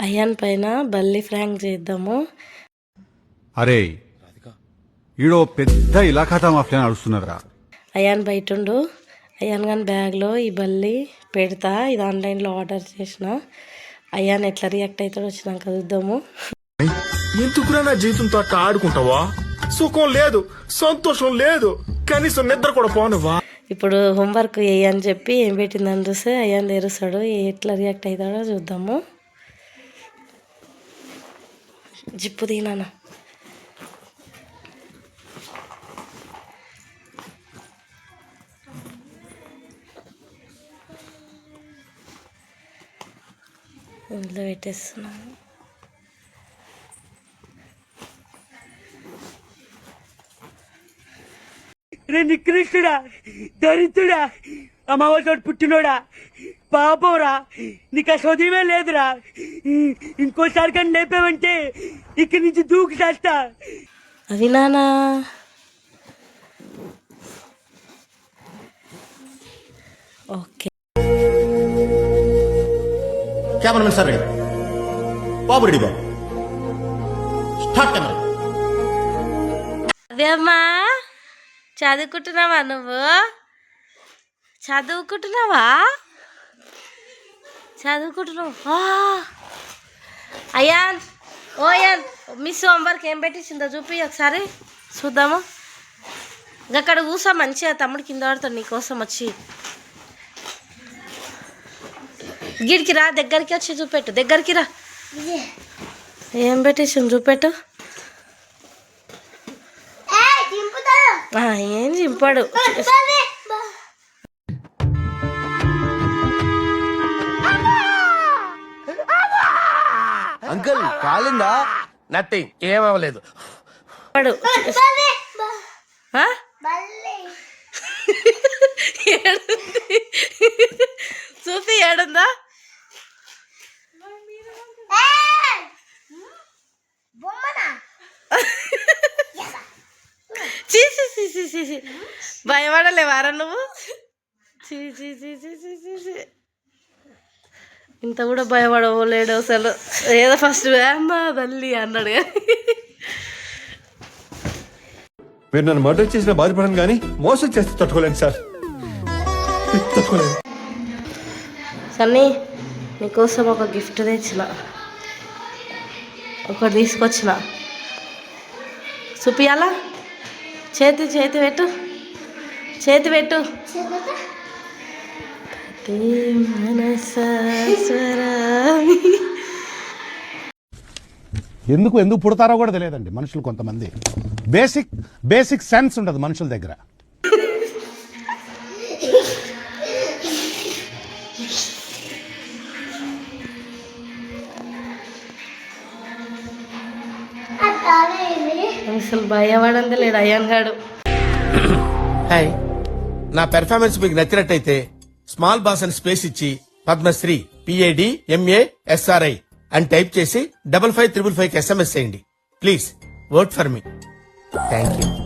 Ion పైన బల్లి Frank చేద్దాము. అరే ఈడో పెద్ద ఇలాఖాతా మాఫియా నడుస్తున్నారా. అయాన్ బయటుండు. అయాన్ గాని బ్యాగ్లో ఈ బల్లి పెడతా. ఇది ఆన్లైన్లో ఆర్డర్ చేసిన. అయాన్ ఎట్లా రియాక్ట్ అవుతాడో వచ్చినాక చూద్దాము. ఎందుకురా నా జీవితంతో అట్లా ఆడుకుంటావా? సుఖం లేదు, సంతోషం లేదు, కనీసం నిద్ర కూడా పోనివ్వా. ఇప్పుడు హోంవర్క్ అని చెప్పి ఏం పెట్టిందని చూస్తే అయాన్ తెరుస్తాడు. ఎట్లా రియాక్ట్ అవుతాడో చూద్దాము. జిప్పు తీనా ఇంట్లో పెట్టేస్తున్నాను. రే నికృష్టుడా, దరిద్రుడా, అమ్మవారితో పుట్టినోడా, పాపంరా, నీకు ఆ చదివే లేదురా. ఇంకోసారి కానీ లేపావంటే ఇక్కడి నుంచి దూకి చేస్తా. అవి నానా ఓకే. कैमरामैन सर रेडी, बाबू रेडी, बाबू स्टार्ट कैमरा. అదేమ్మా చదువుకుంటున్నావా? నువ్వు చదువుకుంటున్నావా? అయాన్ ఓ అయాన్, మిస్ హోంవర్క్ ఏం పెట్టించిందో చూపి ఒకసారి చూద్దాము. అక్కడ కూసా మంచిగా, తమ్ముడు కింద పడతాడు నీకోసం వచ్చి. గిడికి రా, దగ్గరికి వచ్చి చూపెట్టు. దగ్గరికి రా, ఏం పెట్టేసి చూపెట్టు. ఏం చింపాడు. అంకుల్ కాలిందా? నథింగ్, ఏమవ్వలేదు. చూపి ఏడుందా? భయపడలేవారా నువ్వు? ఇంత కూడా భయపడలేడు అసలు. ఏదో ఫస్ట్ అమ్మా తల్లి అన్నాడు. మీరు నన్ను మర్డర్ చేసిన బాధపడను కానీ మోసం చేస్తే తట్టుకోలేను సార్, తట్టుకోలేను. సన్నీ, నీకోసం ఒక గిఫ్ట్ తెచ్చిన, ఒకటి తీసుకొచ్చిన. చూపియాలా? చేతి పెట్టు, చేతి పెట్టు. ఎందుకు పుడతారో కూడా తెలియదండి మనుషులు. కొంతమంది బేసిక్ సెన్స్ ఉండదు మనుషుల దగ్గర. అసలు భయపడంది లేడు అయ్యాన్ గాడు. హాయ్, నా పెర్ఫార్మెన్స్ మీకు నచ్చినట్టయితే స్మాల్ బాస్ అని స్పేస్ ఇచ్చి పద్మశ్రీ PADMASRI అని టైప్ చేసి 5555 SMS చేయండి. Please vote for me. Thank you.